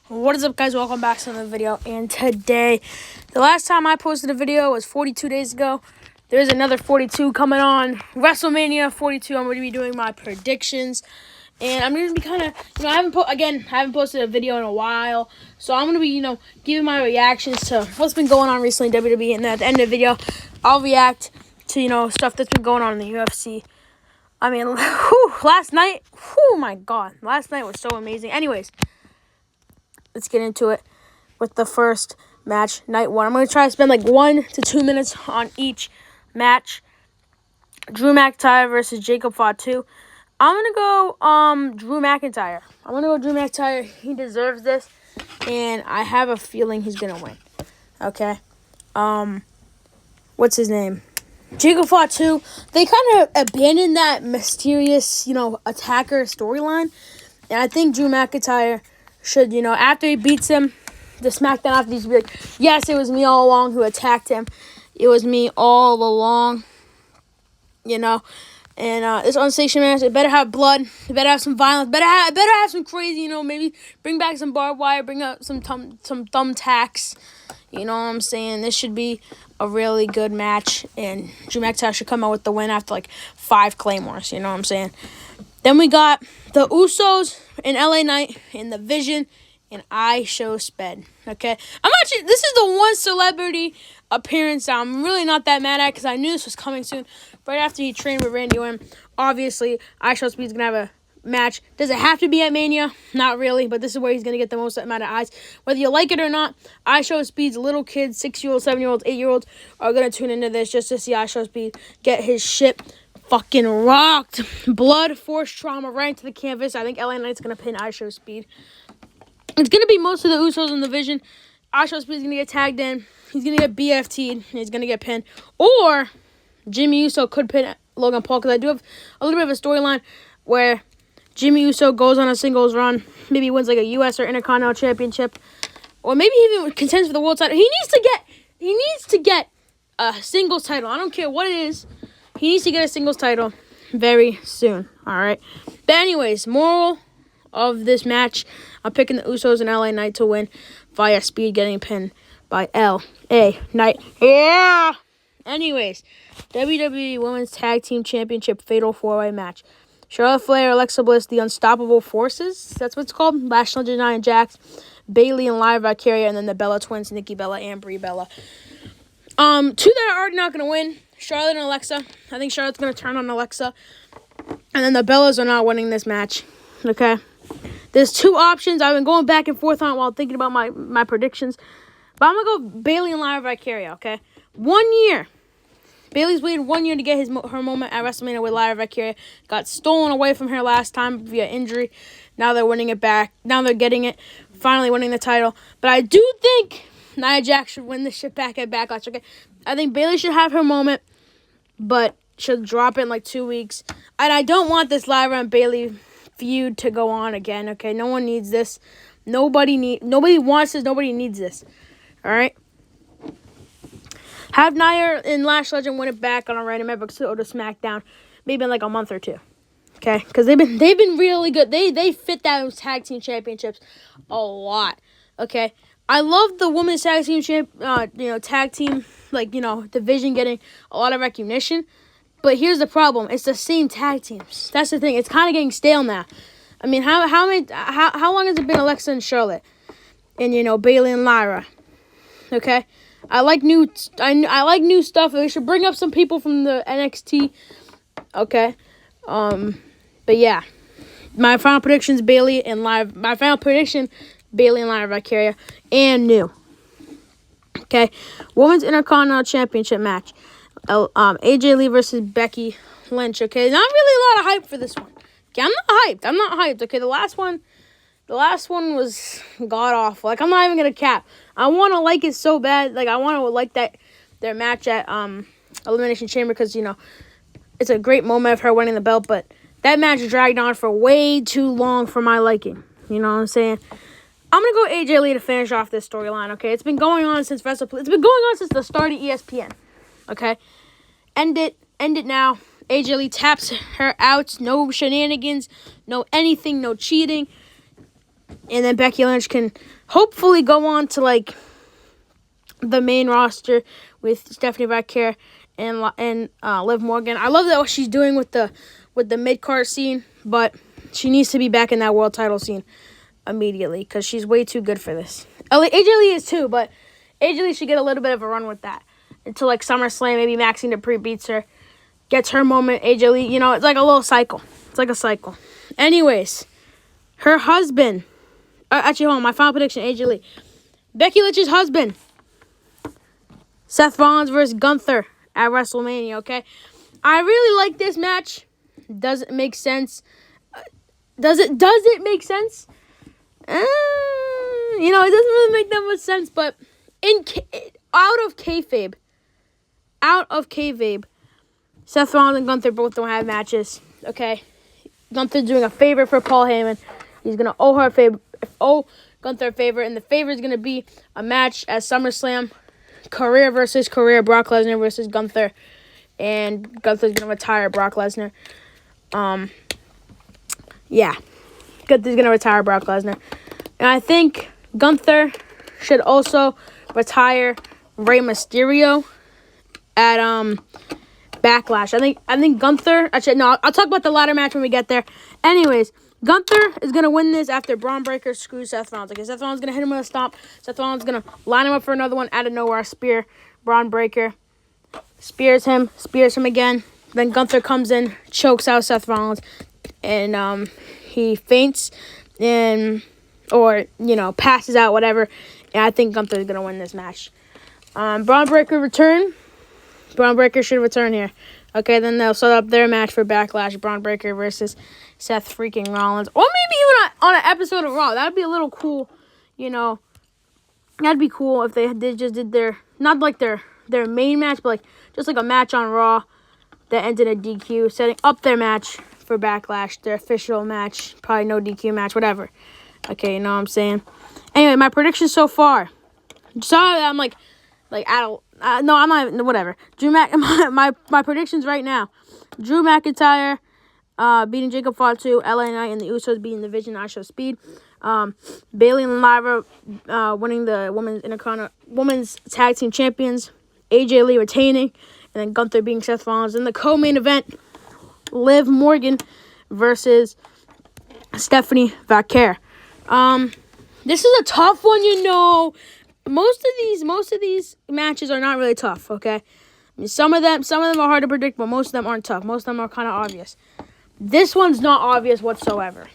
What is up, guys? Welcome back to another video. And today, the last time I posted a video was 42 days ago. There's another 42 coming on. Wrestlemania 42. I'm going to be doing my predictions. And I'm going to be kind of, I haven't posted a video in a while. So I'm going to be, giving my reactions to what's been going on recently in WWE. And then at the end of the video, I'll react to, stuff that's been going on in the UFC. I mean, last night, my God. Last night was so amazing. Anyways, let's get into it with the first match, night one. I'm going to try to spend like 1 to 2 minutes on each match. Drew McIntyre versus Jacob Fatu. I'm going to go Drew McIntyre. He deserves this, and I have a feeling he's going to win. Okay? What's his name? Jacob Fatu. They kind of abandoned that mysterious, attacker storyline, and I think Drew McIntyre should, after he beats him, the SmackDown after he should be like, yes, it was me all along who attacked him. It was me all along, And this unsanctioned match, it better have blood. It better have some violence. Better have some crazy, maybe bring back some barbed wire, bring out some thumbtacks. You know what I'm saying? This should be a really good match, and Drew McIntyre should come out with the win after like 5 claymores. You know what I'm saying? Then we got the Usos and LA Knight in the Vision, and I show Sped. Okay, this is the one celebrity appearance that I'm really not that mad at because I knew this was coming soon. Right after he trained with Randy Orton, obviously I show Speed's gonna have a match. Does it have to be at Mania? Not really, but this is where he's gonna get the most amount of eyes. Whether you like it or not, I show Speed's little kids, 6-year-olds, 7-year-olds, 8-year-olds are gonna tune into this just to see I show Speed get his shit fucking rocked. Blood, force, trauma right into the canvas. I think LA Knight's going to pin I Show Speed. It's going to be most of the Usos in the Vision. I Show Speed's going to get tagged in. He's going to get BFT'd. And he's going to get pinned. Or Jimmy Uso could pin Logan Paul, because I do have a little bit of a storyline where Jimmy Uso goes on a singles run. Maybe wins like a US or Intercontinental Championship. Or maybe even contends for the world title. He needs to get a singles title. I don't care what it is. He needs to get a singles title very soon, all right? But anyways, moral of this match, I'm picking the Usos and LA Knight to win via Speed getting pinned by LA Knight. Yeah! Anyways, WWE Women's Tag Team Championship Fatal 4-Way match. Charlotte Flair, Alexa Bliss, the Unstoppable Forces. That's what it's called. Lash Legend, Nia Jax, Bayley and Lyra Valkyria, and then the Bella Twins, Nikki Bella and Brie Bella. Two that are already not going to win. Charlotte and Alexa. I think Charlotte's going to turn on Alexa. And then the Bellas are not winning this match. Okay? There's 2 options. I've been going back and forth on it while thinking about my predictions. But I'm going to go Bayley and Lyra Valkyria, okay? 1 year. Bayley's waited 1 year to get her moment at WrestleMania with Lyra Valkyria. Got stolen away from her last time via injury. Now they're winning it back. Now they're getting it. Finally winning the title. But I do think Nia Jax should win this shit back at Backlash, okay? I think Bayley should have her moment, but she'll drop it in like 2 weeks. And I don't want this Lyra and Bayley feud to go on again, okay? No one needs this. Nobody wants this. Nobody needs this. All right? Have Nia and Lash Legend win it back on a random episode to SmackDown, maybe in like a month or 2. Okay? Because they've been really good. They fit those tag team championships a lot. Okay? I love the women's tag team tag teteam, division getting a lot of recognition. But here's the problem. It's the same tag teams. That's the thing. It's kind of getting stale now. I mean, how long has it been Alexa and Charlotte? And, Bayley and Lyra. Okay? I like new stuff. They should bring up some people from the NXT. Okay? But yeah. My final prediction is Bayley and Lyra. My final prediction, Bayley and Lyra Valkyria, and new. Okay, Women's Intercontinental Championship match. AJ Lee versus Becky Lynch. Okay, not really a lot of hype for this one. Okay, I'm not hyped. Okay, the last one was god awful. Like, I'm not even gonna cap. I want to like it so bad. Like, I want to like their match at Elimination Chamber because it's a great moment of her winning the belt. But that match dragged on for way too long for my liking. You know what I'm saying? I'm going to go AJ Lee to finish off this storyline, okay? It's been going on since It's been going on since the start of ESPN, okay? End it now. AJ Lee taps her out. No shenanigans. No anything. No cheating. And then Becky Lynch can hopefully go on to, like, the main roster with Stephanie Vaquer and Liv Morgan. I love that what she's doing with the mid-card scene, but she needs to be back in that world title scene immediately because she's way too good for this. AJ Lee is too, but AJ Lee should get a little bit of a run with that until, like, SummerSlam. Maybe Maxine Dupree beats her, gets her moment. AJ Lee, you know, it's like a little cycle. It's like a cycle. Anyways, her husband. Actually, hold on. My final prediction: AJ Lee, Becky Lynch's husband, Seth Rollins versus Gunther at WrestleMania. Okay, I really like this match. Does it make sense? Does it make sense? You know, it doesn't really make that much sense. But out of kayfabe, Seth Rollins and Gunther both don't have matches. Okay, Gunther's doing a favor for Paul Heyman. He's gonna owe Gunther a favor, and the favor is gonna be a match at SummerSlam, career versus career, Brock Lesnar versus Gunther, and Gunther's gonna retire Brock Lesnar. Yeah, Gunther's gonna retire Brock Lesnar, and I think Gunther should also retire Rey Mysterio at Backlash. I think Gunther. Actually, no, I'll talk about the ladder match when we get there. Anyways, Gunther is going to win this after Braun Breaker screws Seth Rollins. Okay, Seth Rollins is going to hit him with a stomp. Seth Rollins is going to line him up for another one out of nowhere. Spear. Braun Breaker spears him again. Then Gunther comes in, chokes out Seth Rollins, and he faints or passes out, whatever. And I think Gunther is going to win this match. Braun Breaker return. Braun Breaker should return here. Okay, then they'll set up their match for Backlash. Braun Breaker versus Seth freaking Rollins. Or maybe even on an episode of Raw. That would be a little cool, That'd be cool if they just did their, not like their main match, but like just like a match on Raw that ended in a DQ, setting up their match for Backlash, their official match. Probably no DQ match, whatever. Okay, you know what I'm saying? Anyway, my predictions so far. Sorry that I'm like out of... no, I'm not... Whatever. My predictions right now. Drew McIntyre beating Jacob Fatu. LA Knight and the Usos beating the Vision, I Show Speed. Bayley and Lyra winning the women's tag team champions. AJ Lee retaining. And then Gunther beating Seth Rollins. In the co-main event, Liv Morgan versus Stephanie Vaquer. This is a tough one, Most of these matches are not really tough, okay? I mean, some of them are hard to predict, but most of them aren't tough. Most of them are kind of obvious. This one's not obvious whatsoever,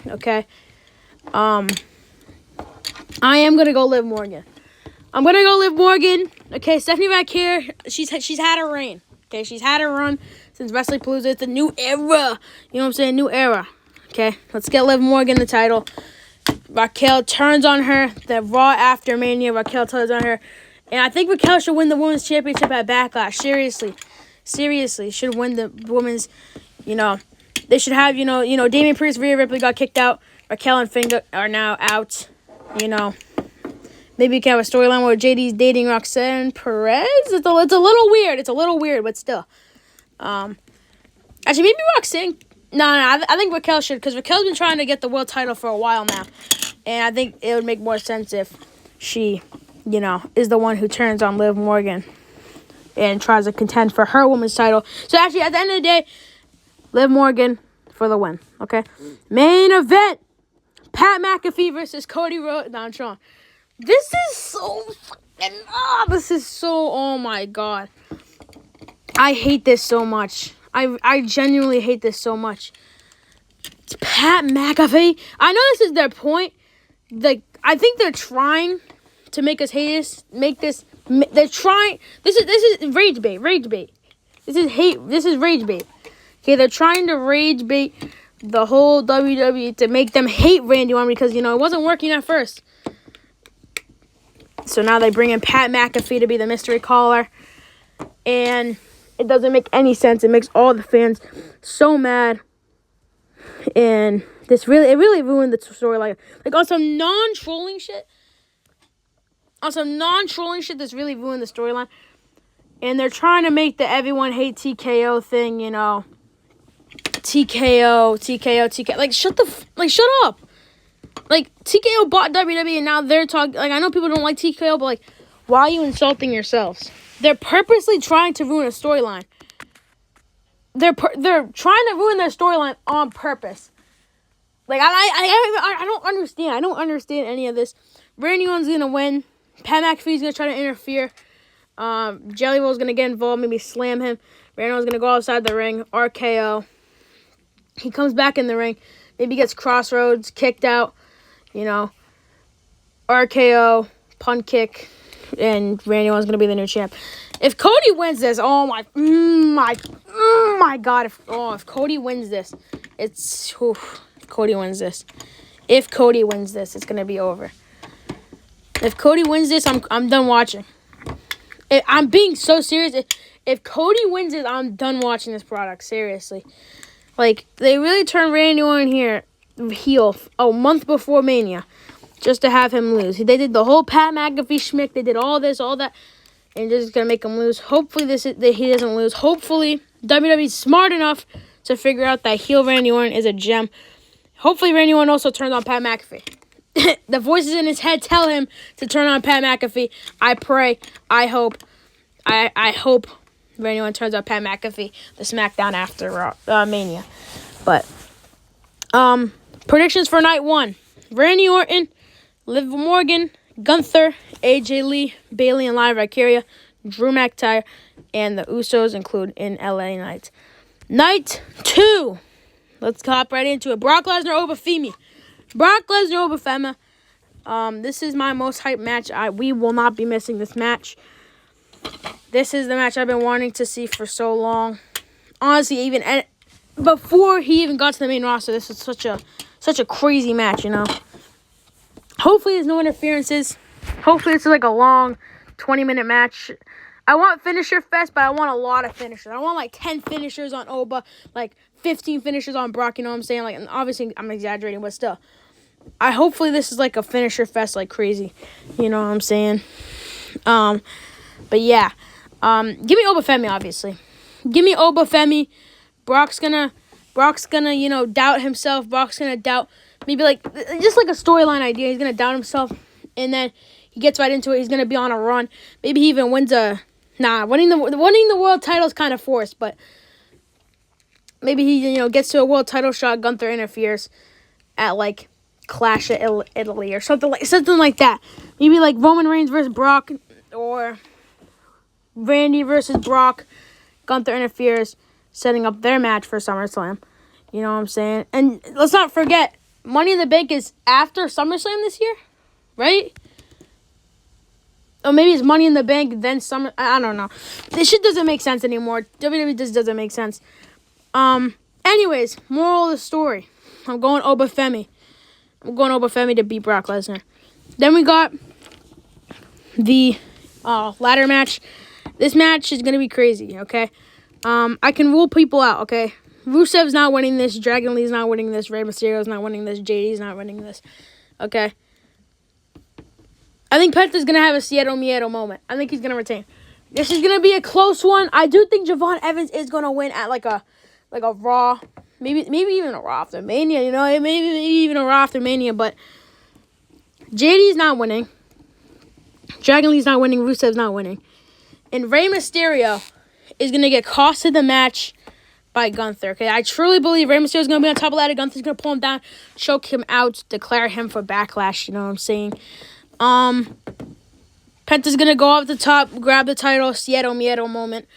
okay? I am gonna go Liv Morgan. I'm gonna go Liv Morgan. Okay, Stephanie Vaquer, she's had her reign. Okay, she's had her run since Wrestling Palooza. It's a new era. You know what I'm saying? New era. Okay, let's get Liv Morgan the title. Raquel turns on her. The Raw after Mania, Raquel turns on her. And I think Raquel should win the Women's Championship at Backlash. Seriously. Should win the Women's, They should have, Damian Priest, Rhea Ripley got kicked out. Raquel and Finn are now out. Maybe you can have a storyline where JD's dating Roxanne Perez. It's a little weird, but still. Actually, maybe Roxanne... No, I think Raquel should, because Raquel's been trying to get the world title for a while now. And I think it would make more sense if she, is the one who turns on Liv Morgan and tries to contend for her women's title. So actually, at the end of the day, Liv Morgan for the win, okay? Main event, Pat McAfee versus Cody Rhodes. No, I'm Sean. This is so fucking... oh my God. I hate this so much. I genuinely hate this so much. It's Pat McAfee. I know this is their point. I think they're trying to make us hate this. They're trying. This is rage bait. This is hate. This is rage bait. Okay, they're trying to rage bait the whole WWE to make them hate Randy Orton because it wasn't working at first. So now they bring in Pat McAfee to be the mystery caller, and it doesn't make any sense. It makes all the fans so mad. And it really ruined the storyline. Like on some non-trolling shit. This really ruined the storyline. And they're trying to make the everyone hate TKO thing, TKO. Like shut up. Like, TKO bought WWE, and now they're talking. Like, I know people don't like TKO, but, like, why are you insulting yourselves? They're purposely trying to ruin a storyline. They're trying to ruin their storyline on purpose. Like, I don't understand. I don't understand any of this. Randy Orton's going to win. Pat McAfee's going to try to interfere. Jelly Roll's going to get involved, maybe slam him. Randy Orton's going to go outside the ring. RKO. He comes back in the ring. Maybe gets Crossroads, kicked out. You know. RKO, punt kick. And Randy Orton's going to be the new champ. If Cody wins this, oh my God. If Cody wins this, if Cody wins this, it's going to be over. If Cody wins this, I'm done watching. I'm being so serious. If Cody wins it, I'm done watching this product. Seriously. Like, they really turned Randy Orton here heel a month before Mania just to have him lose. They did the whole Pat McAfee schmick. They did all this, all that, and they're just going to make him lose. Hopefully he doesn't lose. Hopefully WWE's smart enough to figure out that heel Randy Orton is a gem. Hopefully Randy Orton also turns on Pat McAfee. The voices in his head tell him to turn on Pat McAfee. I pray. I hope. I hope Randy Orton turns on Pat McAfee the SmackDown after Mania. But predictions for night 1: Randy Orton, Liv Morgan, Gunther, AJ Lee, Bayley and Lyra Valkyria, Drew McIntyre, and the Usos include in LA Knight. Night 2. Let's hop right into it. Brock Lesnar over Femi. Brock Lesnar over Fema. This is my most hyped match. We will not be missing this match. This is the match I've been wanting to see for so long. Honestly, even before he even got to the main roster, this is such a crazy match, you know. Hopefully there's no interferences. Hopefully this is like a long 20-minute match. I want finisher fest, but I want a lot of finishers. I want like 10 finishers on Oba, like 15 finishers on Brock, you know what I'm saying? Like, and obviously I'm exaggerating, but still. Hopefully this is like a finisher fest like crazy. You know what I'm saying? But yeah. Give me Oba Femi, obviously. Give me Oba Femi. Brock's gonna, you know, doubt himself. Brock's gonna doubt, maybe like, just like a storyline idea. He's gonna doubt himself, and then he gets right into it. He's gonna be on a run. Maybe he even wins winning the world title is kind of forced, but maybe he, you know, gets to a world title shot. Gunther interferes at like Clash of Italy or something like that. Maybe like Roman Reigns versus Brock, or Randy versus Brock. Gunther interferes, setting up their match for SummerSlam. You know what I'm saying? And let's not forget, Money in the Bank is after SummerSlam this year, right? Or maybe it's Money in the Bank, then Summer. I don't know. This shit doesn't make sense anymore. WWE just doesn't make sense. Anyways, moral of the story. I'm going Oba Femi. I'm going Oba Femi to beat Brock Lesnar. Then we got the ladder match. This match is going to be crazy, okay? I can rule people out, okay? Rusev's not winning this. Dragon Lee's not winning this. Rey Mysterio's not winning this. JD's not winning this, okay? I think Penta's going to have a Cieto Miedo moment. I think he's going to retain. This is going to be a close one. I do think Javon Evans is going to win at like a Raw. Maybe even a Raw after Mania, you know? Maybe even a Raw after Mania, but JD's not winning. Dragon Lee's not winning. Rusev's not winning. And Rey Mysterio is going to get cost of the match by Gunther, okay? I truly believe Rey Mysterio's going to be on top of the ladder. Gunther's going to pull him down, choke him out, declare him for Backlash, you know what I'm saying? Penta's going to go up the top, grab the title, Cieto Miedo moment.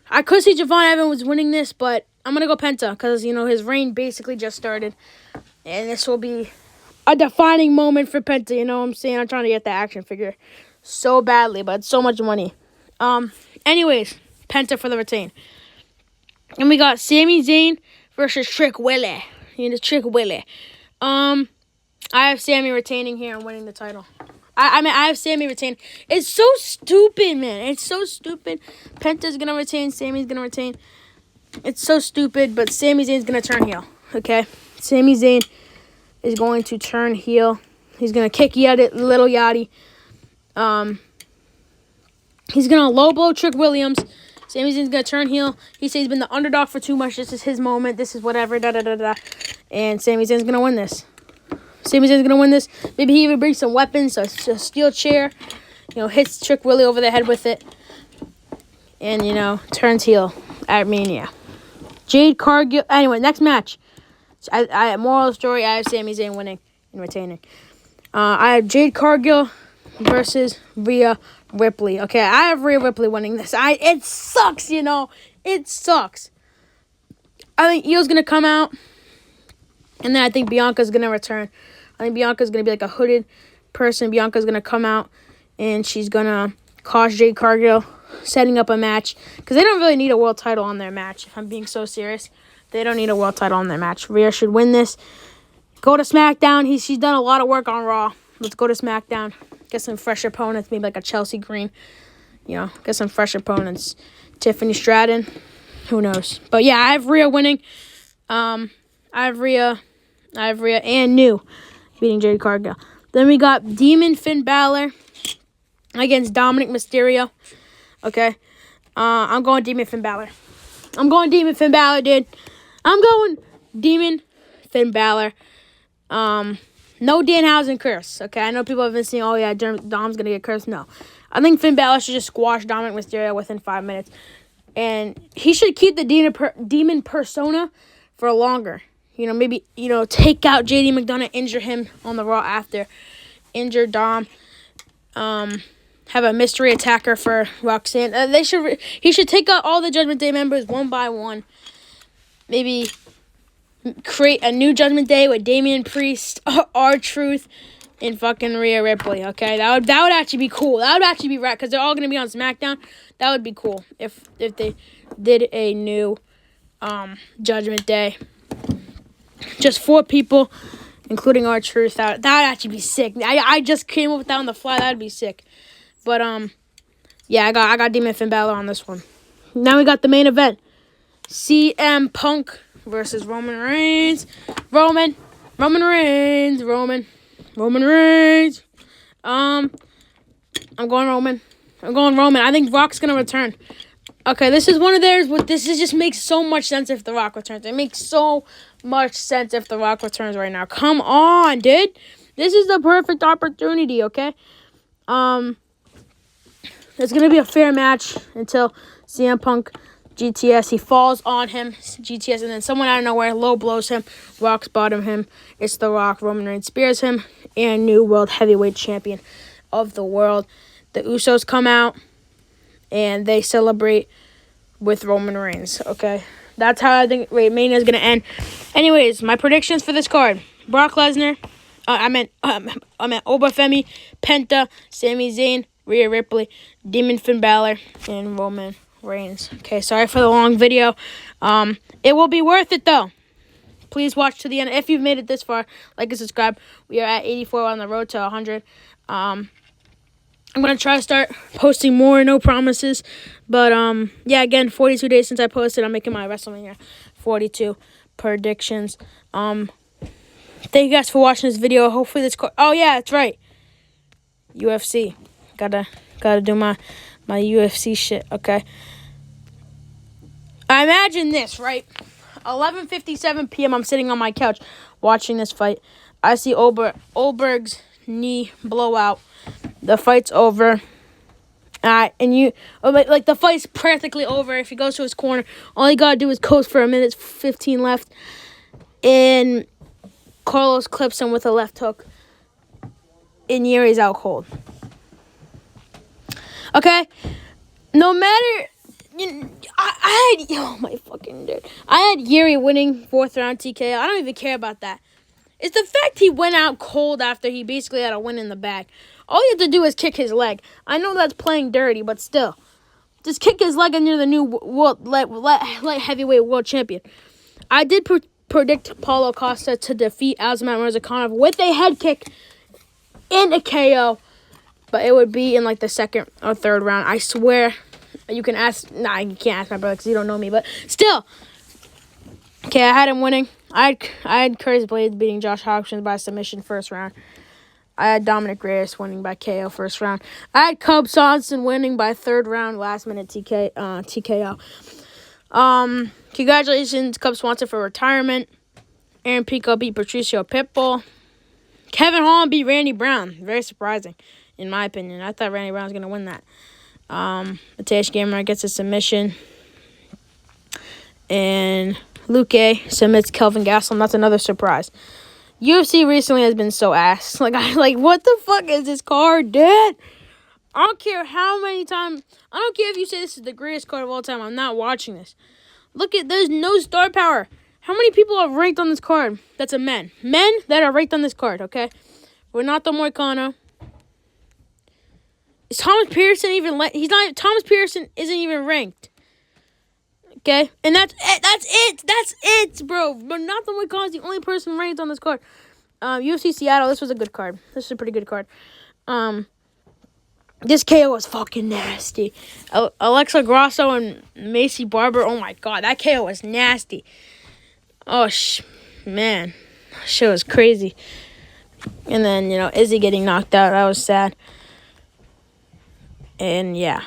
I could see Javon Evans was winning this, but I'm going to go Penta because, you know, his reign basically just started. And this will be a defining moment for Penta, you know what I'm saying? I'm trying to get that action figure so badly, but it's so much money. Anyways, Penta for the retain. And we got Sami Zayn versus Trick Willie. You know, Trick Willie. I have Sami retaining here and winning the title. I have Sami retaining. It's so stupid, man. It's so stupid. Penta's going to retain. Sami's going to retain. It's so stupid, but Sami Zayn's going to turn heel. Okay? Sami Zayn is going to turn heel. He's going to kick Little Yachty. He's going to low blow Trick Williams. Sami Zayn's going to turn heel. He says he's been the underdog for too much. This is his moment. This is whatever. And Sami Zayn's going to win this. Sami Zayn's gonna win this. Maybe he even brings some weapons, a steel chair. Hits Trick Willie over the head with it. And, turns heel at Mania. Jade Cargill. Anyway, next match. Moral of the story, I have Sami Zayn winning and retaining. I have Jade Cargill versus Rhea Ripley. Okay, I have Rhea Ripley winning this. It sucks, It sucks. I think Io's going to come out. And then I think Bianca's going to return. I think Bianca's going to be like a hooded person. Bianca's going to come out. And she's going to cost Jade Cargill, setting up a match. Because they don't really need a world title on their match, if I'm being so serious. They don't need a world title on their match. Rhea should win this. Go to SmackDown. She's done a lot of work on Raw. Let's go to SmackDown. Get some fresh opponents. Maybe like a Chelsea Green. Get some fresh opponents. Tiffany Stratton. Who knows? But yeah, I have Rhea winning. I have Rhea and New beating Jade Cargill. Then we got Demon Finn Balor against Dominic Mysterio. Okay. I'm going Demon Finn Balor. Dude. I'm going Demon Finn Balor. No Danhausen curse. Okay. I know people have been saying, oh yeah, Dom's gonna get cursed. No. I think Finn Balor should just squash Dominic Mysterio within 5 minutes. And he should keep the demon persona for longer. Maybe, take out JD McDonough, injure him on the Raw after. Injure Dom. Have a mystery attacker for Roxanne. He should take out all the Judgment Day members one by one. Maybe create a new Judgment Day with Damian Priest, R-Truth, and fucking Rhea Ripley, okay? That would actually be cool. That would actually be right, because they're all going to be on SmackDown. That would be cool if they did a new Judgment Day. Just 4 people, including R-Truth. That would actually be sick. I just came up with that on the fly. That would be sick. But, yeah, I got Demon Finn Balor on this one. Now we got the main event. CM Punk versus Roman Reigns. Roman Reigns. I'm going Roman. I think Rock's going to return. Okay, this is one of theirs. Just makes so much sense if The Rock returns. It makes so much sense if The Rock returns right now. Come on, dude. This is the perfect opportunity, okay? It's going to be a fair match until CM Punk, GTS, he falls on him, GTS, and then someone out of nowhere low blows him, Rock's bottom him. It's The Rock. Roman Reigns spears him, and new World Heavyweight Champion of the world. The Usos come out, and they celebrate with Roman Reigns, okay? That's how I think Mania is going to end. Anyways, my predictions for this card. Brock Lesnar, I meant Obafemi, Penta, Sami Zayn, Rhea Ripley, Demon Finn Balor, and Roman Reigns. Okay, sorry for the long video. It will be worth it, though. Please watch to the end. If you've made it this far, like and subscribe. We are at 84 on the road to 100. I'm going to try to start posting more, no promises. But, yeah, again, 42 days since I posted. I'm making my WrestleMania 42 predictions. Thank you guys for watching this video. Hopefully this... Oh, yeah, that's right. UFC. Gotta do my UFC shit, okay? I imagine this, right? 11:57 p.m. I'm sitting on my couch watching this fight. I see Oldberg's knee blow out. The fight's over. The fight's practically over. If he goes to his corner, all he gotta do is coast for a minute, 15 left. And Carlos clips him with a left hook. And Yuri's out cold. Okay? No matter... I had... Oh, my fucking dude. I had Yuri winning 4th round TKO. I don't even care about that. It's the fact he went out cold after he basically had a win in the bag. All you have to do is kick his leg. I know that's playing dirty, but still. Just kick his leg and you're the new light heavyweight world champion. I did predict Paulo Costa to defeat Azamat Murzakanov with a head kick and a KO. But it would be in like the 2nd or 3rd round. I swear. You can ask... Nah, you can't ask my brother because you don't know me. But still. Okay, I had him winning. I had Curtis Blades beating Josh Hopkins by submission 1st round. I had Dominic Reyes winning by KO 1st round. I had Cub Swanson winning by 3rd round, last minute TKO. Congratulations, Cub Swanson, for retirement. Aaron Pico beat Patricio Pitbull. Kevin Holland beat Randy Brown. Very surprising, in my opinion. I thought Randy Brown was going to win that. Mateusz Gamrot gets a submission. And Luque submits Kelvin Gastelum. That's another surprise. UFC recently has been so ass. Like, what the fuck is this card, dude? I don't care how many times. I don't care if you say this is the greatest card of all time. I'm not watching this. Look at, there's no star power. How many people are ranked on this card? That's a men. Men that are ranked on this card, okay? Renato Moicano. Is Thomas Pearson even... He's not... Thomas Pearson isn't even ranked. Okay? And that's it, bro. Renato Moicano is the only person ranked on this card. UFC Seattle, this was a good card. This is a pretty good card. This KO was fucking nasty. Alexa Grasso and Macy Barber, oh my god, that KO was nasty. Oh, man. That shit was crazy. And then, Izzy getting knocked out, that was sad. And, yeah.